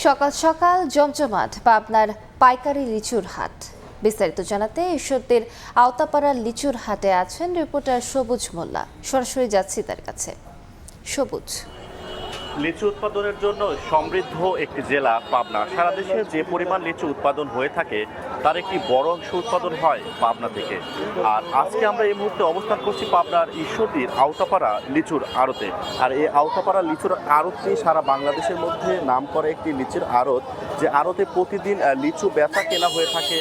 সকাল সকাল জমজমাট পাবনার পাইকারি লিচুর হাট। বিস্তারিত জানাতে ঈশ্বরদীর আওতাপাড়ার লিচুর হাটে আছেন রিপোর্টার সবুজ মোল্লা। সরাসরি যাচ্ছি তার কাছে। সবুজ, লিচু উৎপাদনের জন্য সমৃদ্ধ একটি জেলা পাবনা। সারা দেশে যে পরিমাণ লিচু উৎপাদন হয়ে থাকে তার একটি বড় অংশ উৎপাদন হয় পাবনা থেকে। আর আজকে আমরা এই মুহূর্তে অবস্থান করছি পাবনার ঈশ্বরদীর আওতাপাড়া লিচুর আড়তে। আর এই আওতাপাড়া লিচুর আড়তটি সারা বাংলাদেশের মধ্যে নাম করা একটি লিচুর আড়ত, যে আড়তে প্রতিদিন লিচু বেচা কেনা হয়ে থাকে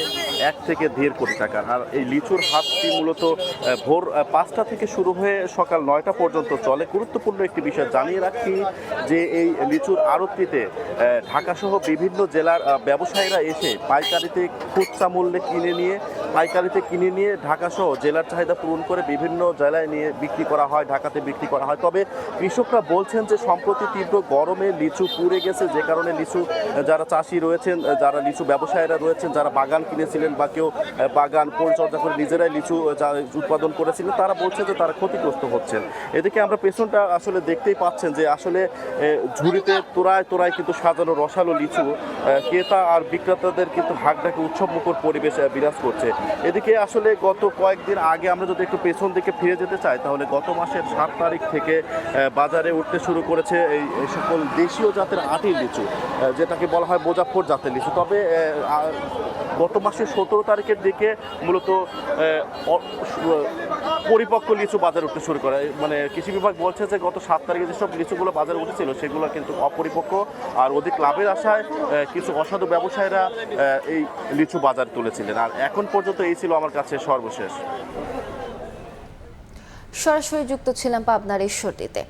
1 থেকে 1.5 কোটি টাকার। আর এই লিচুর হাটটি মূলত ভোর 5টা থেকে শুরু হয়ে সকাল 9টা পর্যন্ত চলে। গুরুত্বপূর্ণ একটি বিষয় জানিয়ে রাখি যে এই লিচুর আড়তটিতে ঢাকাসহ বিভিন্ন জেলার ব্যবসায়ীরা এসে পাইকারিতে খুচরা মূল্যে পাইকারিতে কিনে নিয়ে ঢাকাসহ জেলার চাহিদা পূরণ করে বিভিন্ন জেলায় নিয়ে বিক্রি করা হয়, ঢাকাতে বিক্রি করা হয়। তবে কৃষকরা বলছেন যে সম্প্রতি তীব্র গরমে লিচু পুড়ে গেছে, যে কারণে লিচু যারা চাষি রয়েছেন, যারা লিচু ব্যবসায়ীরা রয়েছেন, যারা বাগান কিনেছিলেন বা কেউ বাগান পরিচর্যা করে নিজেরাই লিচু উৎপাদন করেছিলেন, তারা বলছে যে তারা ক্ষতিগ্রস্ত হচ্ছেন। এদিকে আমরা পেছনটা আসলে দেখতেই পাচ্ছেন যে আসলে ঝুড়িতে তোড়ায় কিন্তু সাজানো রসালো লিচু, ক্রেতা আর বিক্রেতাদের কিন্তু হাঁকডাকে উৎসবমুখর পরিবেশ বিরাজ করছে। এদিকে আসলে গত কয়েকদিন আগে আমরা যদি একটু পেছন দিকে ফিরে যেতে চাই, তাহলে গত মাসের 7 তারিখ থেকে বাজারে উঠতে শুরু করেছে এই সকল দেশীয় জাতের আটির লিচু, যেটাকে বলা হয় মুজাফফর জাতের লিচু। তবে গত মাসের 17 তারিখের দিকে মূলত পরিপক্ক লিচু বাজারে উঠতে শুরু করে। মানে কৃষি বিভাগ বলছে যে গত 7 তারিখে যেসব লিচুগুলো বাজারে উঠেছিল সেগুলো কিন্তু অপরিপক্ক, আর অধিক লাভের আশায় কিছু অসাধু ব্যবসায়ীরা এই লিচু বাজারে তুলেছিলেন। আর এখন পর্যন্ত এই ছিল আমার কাছে সর্বশেষ। সরাসরি যুক্ত ছিলাম পাবনার ঈশ্বরদীতে।